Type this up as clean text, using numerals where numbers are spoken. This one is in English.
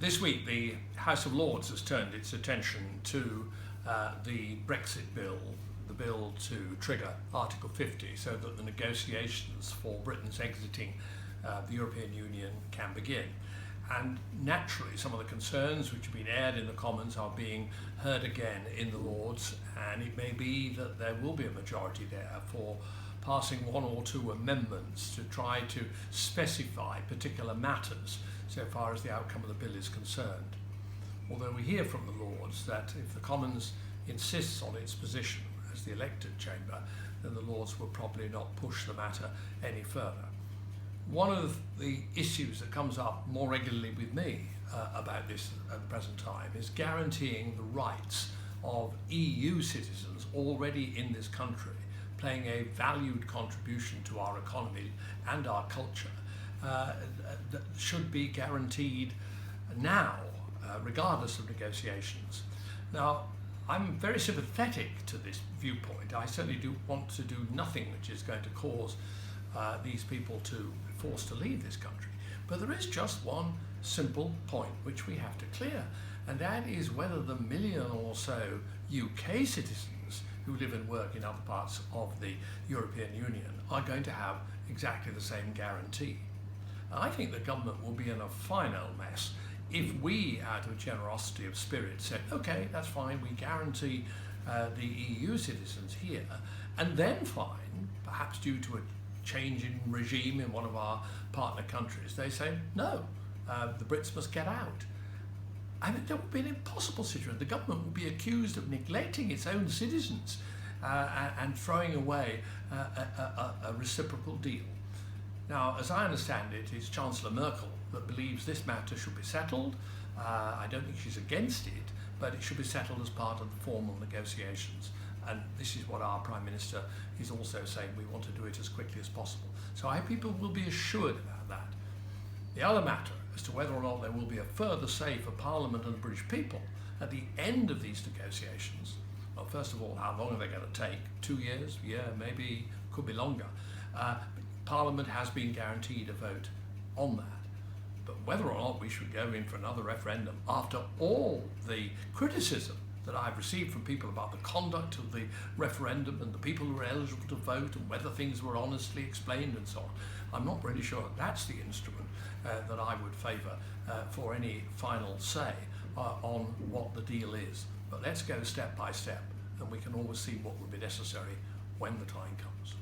This week, the House of Lords has turned its attention to the Brexit bill, the bill to trigger Article 50, so that the negotiations for Britain's exiting the European Union can begin. And naturally, some of the concerns which have been aired in the Commons are being heard again in the Lords, and it may be that there will be a majority there for passing one or two amendments to try to specify particular matters so far as the outcome of the bill is concerned. Although we hear from the Lords that if the Commons insists on its position as the elected chamber, then the Lords will probably not push the matter any further. One of the issues that comes up more regularly with me about this at the present time is guaranteeing the rights of EU citizens already in this country, playing a valued contribution to our economy and our culture, that should be guaranteed now, regardless of negotiations. Now, I'm very sympathetic to this viewpoint. I certainly do want to do nothing which is going to cause these people to be forced to leave this country. But there is just one simple point which we have to clear, and that is whether the million or so UK citizens who live and work in other parts of the European Union are going to have exactly the same guarantee. I think the government will be in a fine old mess if we, out of generosity of spirit, said, okay, that's fine, we guarantee the EU citizens here, and then fine, perhaps due to a change in regime in one of our partner countries, they say, no, the Brits must get out. I mean, that would be an impossible situation. The government would be accused of neglecting its own citizens and throwing away a reciprocal deal. Now, as I understand it, it's Chancellor Merkel that believes this matter should be settled. I don't think she's against it, but it should be settled as part of the formal negotiations. And this is what our Prime Minister is also saying. We want to do it as quickly as possible. So I hope people will be assured about that. The other matter as to whether or not there will be a further say for Parliament and the British people at the end of these negotiations. Well, first of all, how long are they going to take? 2 years? Yeah, maybe, could be longer. Parliament has been guaranteed a vote on that. But whether or not we should go in for another referendum after all the criticism that I've received from people about the conduct of the referendum and the people who were eligible to vote and whether things were honestly explained and so on, I'm not really sure that's the instrument that I would favour for any final say on what the deal is. But let's go step by step, and we can always see what would be necessary when the time comes.